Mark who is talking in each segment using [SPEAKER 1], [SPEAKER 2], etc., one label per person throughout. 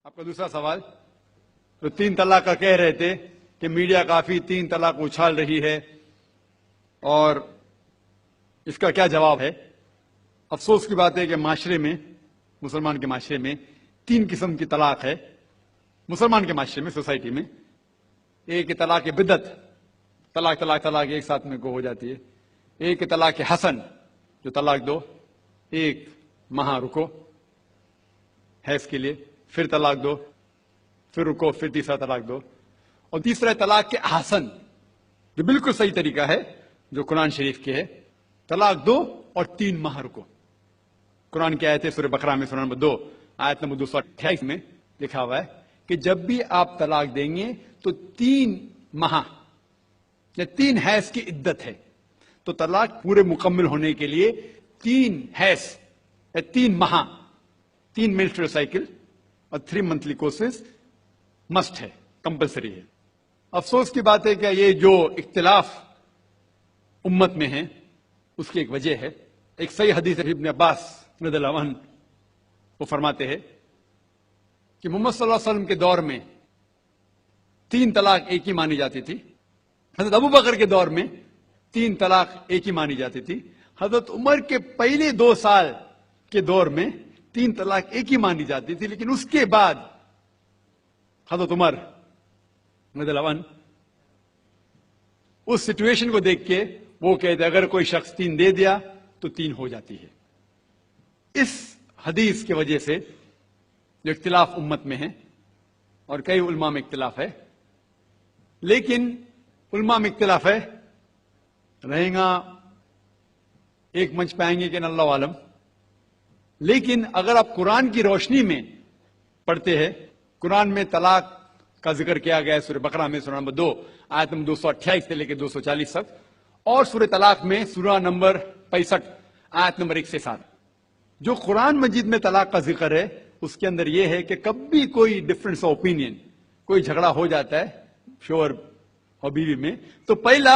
[SPEAKER 1] आपका दूसरा सवाल, तो 3 तलाक का कह रहे थे कि मीडिया काफी 3 तलाक उछाल रही है और इसका क्या जवाब है। अफसोस की बात है कि माशरे में, मुसलमान के माशरे में 3 किस्म की तलाक है। मुसलमान के माशरे में, सोसाइटी में, एक तलाक बिदत, तलाक तलाक तलाक एक साथ में को हो जाती है। एक तलाक हसन, जो तलाक दो, एक माह रुको हैज के लिए, फिर तलाक दो, फिर रुको, फिर तीसरा तलाक दो। और तीसरा तलाक के हसन, जो बिल्कुल सही तरीका है, जो कुरान शरीफ के है, तलाक दो और 3 माह रुको। कुरान की आयत है सूरह बकरा में, सूरह नंबर 2 आयत नंबर 228 में लिखा हुआ है कि जब भी आप तलाक देंगे तो 3 माह या 3 हैज की इद्दत है। तो तलाक पूरे मुकम्मल होने के लिए 3 हैज या 3 माह, 3 मेंस्ट्रुअल साइकिल और 3 मंथली कोर्सेज मस्ट है, कंपलसरी है। अफसोस की बात है कि ये जो इख्तिलाफ उम्मत में है उसकी एक वजह है। एक सही हदीस है, इब्न अब्बास रज़ियल्लाहु अन्हु वो फरमाते हैं कि मोहम्मद सल्लल्लाहु अलैहि वसल्लम के दौर में 3 तलाक एक ही मानी जाती थी। हजरत अबू बकर के दौर में 3 तलाक एक ही मानी जाती थी। हजरत उमर के पहले 2 साल के दौर में 3 तलाक एक ही मानी जाती थी। लेकिन उसके बाद हजरत उमर रज़ियल्लाहु अन्हु उस सिचुएशन को देख के वो कहते अगर कोई शख्स 3 दे दिया तो 3 हो जाती है। इस हदीस की वजह से जो इख्तिलाफ उम्मत में है, और कई उलमा में इख्तिलाफ है, लेकिन उलमा में इख्तिलाफ है, रहेगा एक मंच पाएंगे कि अल्लाह आलम। लेकिन अगर आप कुरान की रोशनी में पढ़ते हैं, कुरान में तलाक का जिक्र किया गया है सूरह बकरा में, सूरह नंबर 2 आयत नंबर 228 से लेकर 240 तक, और सूरह तलाक में सूरह नंबर 65 आयत नंबर 1 से 7। जो कुरान मजीद में तलाक का जिक्र है उसके अंदर यह है कि कभी कोई डिफरेंस ऑफ ओपिनियन, कोई झगड़ा हो जाता है शोहर और बीवी में, तो पहला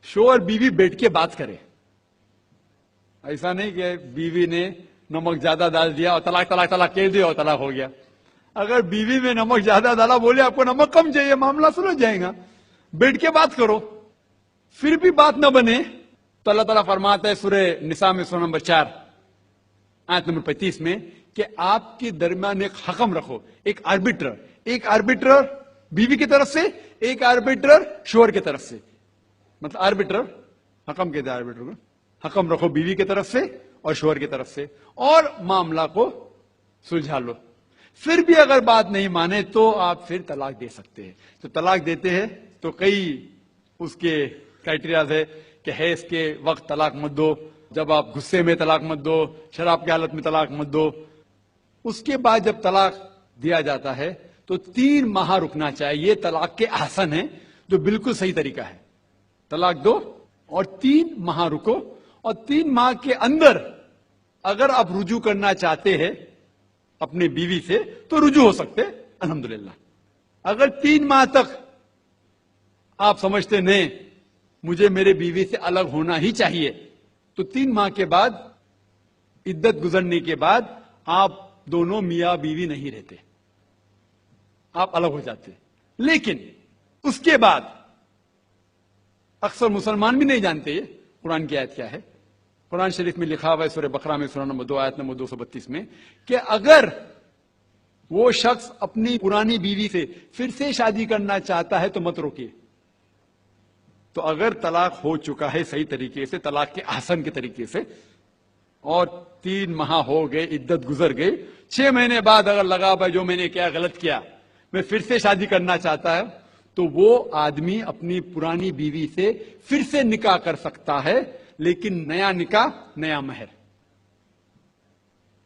[SPEAKER 1] शोहर बीवी बैठ के बात करे। ऐसा नहीं कि बीवी ने नमक ज्यादा डाल दिया और तलाक तलाक तलाक कह दिया और तलाक हो गया। अगर बीवी में नमक ज्यादा डाला, बोले आपको नमक कम चाहिए, मामला सुलझ जाएगा, बैठ के बात करो। फिर भी बात न बने तो अल्लाह ताला फरमाता है सूरह निसा में, सूरह नंबर 4 आयत नंबर 35 में कि आपके दरमियान एक हकम रखो, एक आर्बिट्रर बीवी की तरफ से, एक आर्बिट्रर शोहर की तरफ से। मतलब आर्बिट्रर, हकम कहते हैं आर्बिट्रर को, हकम रखो बीवी की तरफ से और शोहर की तरफ से, और मामला को सुलझा लो। फिर भी अगर बात नहीं माने तो आप फिर तलाक दे सकते हैं। तो तलाक देते हैं तो कई उसके क्राइटेरियाज है कि हैज के वक्त तलाक मत दो, जब आप गुस्से में तलाक मत दो, शराब की हालत में तलाक मत दो। उसके बाद जब तलाक दिया जाता है तो 3 माह रुकना चाहिए। ये तलाक के आसन है, जो बिल्कुल सही तरीका है। तलाक दो और 3 माह रुको, और 3 माह के अंदर अगर आप रुजू करना चाहते हैं अपने बीवी से तो रुजू हो सकते, अल्हम्दुलिल्लाह। अगर 3 माह तक आप समझते नहीं मुझे मेरे बीवी से अलग होना ही चाहिए, तो 3 माह के बाद, इद्दत गुजरने के बाद, आप दोनों मियां बीवी नहीं रहते, आप अलग हो जाते। लेकिन उसके बाद अक्सर मुसलमान भी नहीं जानते ये कुरान की आयत क्या है। कुरान शरीफ में लिखा हुआ है सूरह बकरा में, सूरह नंबर 2 आयत नंबर 232 में कि अगर वो शख्स अपनी पुरानी बीवी से फिर से शादी करना चाहता है तो मत रोकिए। तो अगर तलाक हो चुका है सही तरीके से, तलाक के आसन के तरीके से, और 3 माह हो गए, इद्दत गुजर गई, 6 महीने बाद अगर लगा भाई जो मैंने क्या गलत किया, मैं फिर से शादी करना चाहता है, तो वो आदमी अपनी पुरानी बीवी से फिर से निकाह कर सकता है। लेकिन नया निकाह नया महर,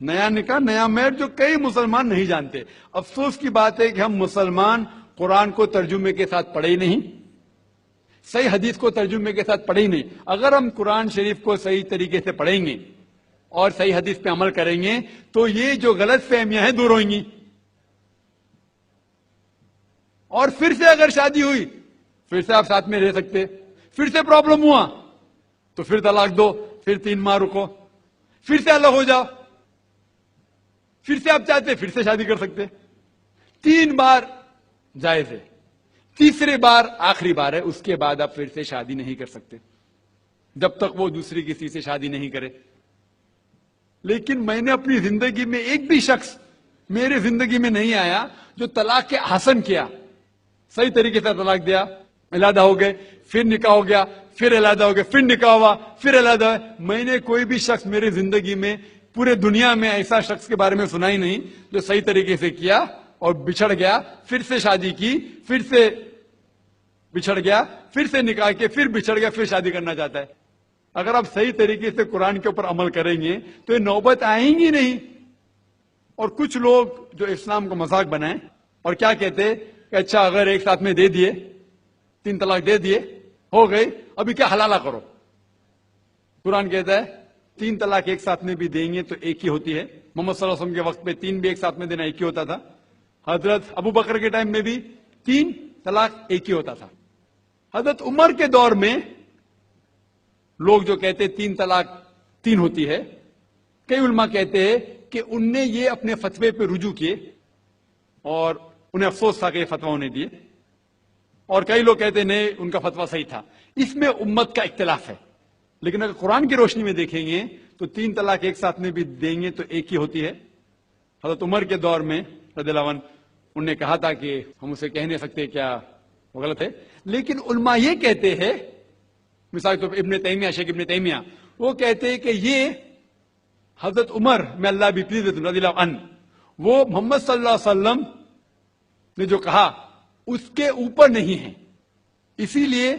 [SPEAKER 1] नया निकाह नया महर, जो कई मुसलमान नहीं जानते। अफसोस की बात है कि हम मुसलमान कुरान को तर्जुमे के साथ पढ़े ही नहीं, सही हदीस को तर्जुमे के साथ पढ़े ही नहीं। अगर हम कुरान शरीफ को सही तरीके से पढ़ेंगे और सही हदीस पे अमल करेंगे तो ये जो गलत फहमियां हैं दूर होंगी। और फिर से अगर शादी हुई, फिर से आप साथ में रह सकते, फिर से प्रॉब्लम हुआ तो फिर तलाक दो, फिर 3 माह रुको, फिर से अलग हो जाओ, फिर से आप चाहते फिर से शादी कर सकते। 3 بار جائز ہے، تیسرے بار آخری بار ہے، اس کے بعد آپ پھر سے شادی نہیں کر سکتے جب تک وہ دوسری کسی سے شادی نہیں کرے۔ لیکن میں نے اپنی زندگی میں ایک بھی شخص میرے زندگی میں نہیں آیا جو طلاق کے حسن کیا، صحیح طریقے سے طلاق دیا، علیحدہ ہو گئے، پھر نکاح ہو گیا، پھر علیحدہ ہو گئے، پھر نکاح ہوا، پھر علیحدہ ہوا۔ میں نے کوئی بھی شخص میری زندگی میں پورے دنیا میں ایسا شخص کے بارے میں سنا ہی نہیں جو صحیح طریقے سے کیا اور بچھڑ گیا، پھر سے شادی کی، پھر سے بچھڑ گیا، پھر سے نکاح کے، پھر بچھڑ گیا، پھر شادی کرنا چاہتا ہے۔ اگر آپ صحیح طریقے سے قرآن کے اوپر عمل کریں گے تو یہ نوبت آئیں گی نہیں۔ اور کچھ لوگ جو اسلام کو مذاق بنائیں اور کیا کہتے کہ اچھا اگر ایک ساتھ میں دے دیے، 3 طلاق دے دیے، ہو گئی، ابھی کیا حلالہ کرو۔ قرآن کہتا ہے 3 طلاق ایک ساتھ میں بھی دیں گے تو ایک ہی ہوتی ہے۔ محمد صلی اللہ علیہ وسلم کے وقت پہ 3 بھی ایک ساتھ میں دینا ایک ہی ہوتا تھا۔ حضرت ابو بکر کے ٹائم میں بھی 3 طلاق ایک ہی ہوتا تھا۔ حضرت عمر کے دور میں لوگ جو کہتے 3 طلاق 3 ہوتی ہے، کئی علماء کہتے ہیں کہ ان نے یہ اپنے فتوے پہ رجوع کیے اور انہیں افسوس تھا کہ یہ فتویٰ انہیں دیے، اور کئی لوگ کہتے نہیں ان کا فتویٰ صحیح تھا۔ اس میں امت کا اختلاف ہے، لیکن اگر قرآن کی روشنی میں دیکھیں گے تو 3 طلاق ایک ساتھ میں بھی دیں گے تو ایک ہی ہوتی ہے۔ حضرت عمر کے دور میں رضی اللہ عنہ انہوں نے کہا تھا کہ ہم اسے کہہ نہیں سکتے کیا وہ غلط ہے، لیکن علماء یہ کہتے ہیں، مثال کے طور پر ابن تیمیہ، شیخ ابن تیمیہ، وہ کہتے ہیں کہ یہ حضرت عمر میں اللہ بھی پلیز رضی اللہ عنہ، وہ محمد صلی اللہ علیہ وسلم نے جو کہا اس کے اوپر نہیں ہے، اسی لیے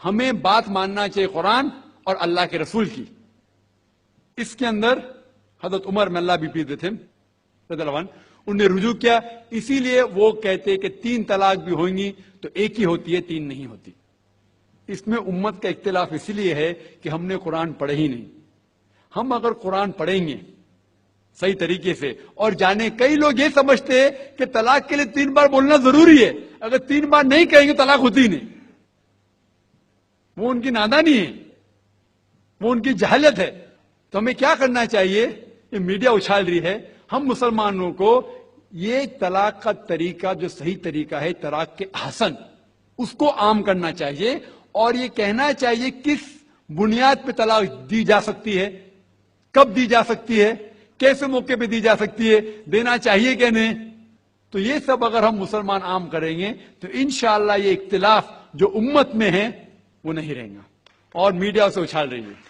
[SPEAKER 1] ہمیں بات ماننا چاہیے قرآن اور اللہ کے رسول کی۔ اس کے اندر حضرت عمر میں اللہ بھی پلیز رضی اللہ عنہ انہوں نے رجوع کیا، اسی لیے وہ کہتے کہ 3 طلاق بھی ہوئیں گی تو ایک ہی ہوتی ہے، 3 نہیں ہوتی۔ اس میں امت کا اختلاف اس لیے ہے کہ ہم نے قرآن پڑھے ہی نہیں۔ ہم اگر قرآن پڑھیں گے صحیح طریقے سے اور جانے، کئی لوگ یہ سمجھتے ہیں کہ طلاق کے لیے 3 بار بولنا ضروری ہے، اگر 3 بار نہیں کہیں گے طلاق ہوتی ہی نہیں۔ وہ ان کی نادانی ہے، وہ ان کی جہالت ہے۔ تو ہمیں کیا کرنا چاہیے؟ یہ میڈیا اچھال رہی ہے، ہم مسلمانوں کو یہ طلاق کا طریقہ جو صحیح طریقہ ہے طلاق کے احسن، اس کو عام کرنا چاہیے اور یہ کہنا چاہیے کس بنیاد پہ طلاق دی جا سکتی ہے، کب دی جا سکتی ہے، کیسے موقع پہ دی جا سکتی ہے، دینا چاہیے کہ نہیں۔ تو یہ سب اگر ہم مسلمان عام کریں گے تو انشاءاللہ یہ اختلاف جو امت میں ہے وہ نہیں رہیں گا، اور میڈیا اسے اچھال رہی ہے۔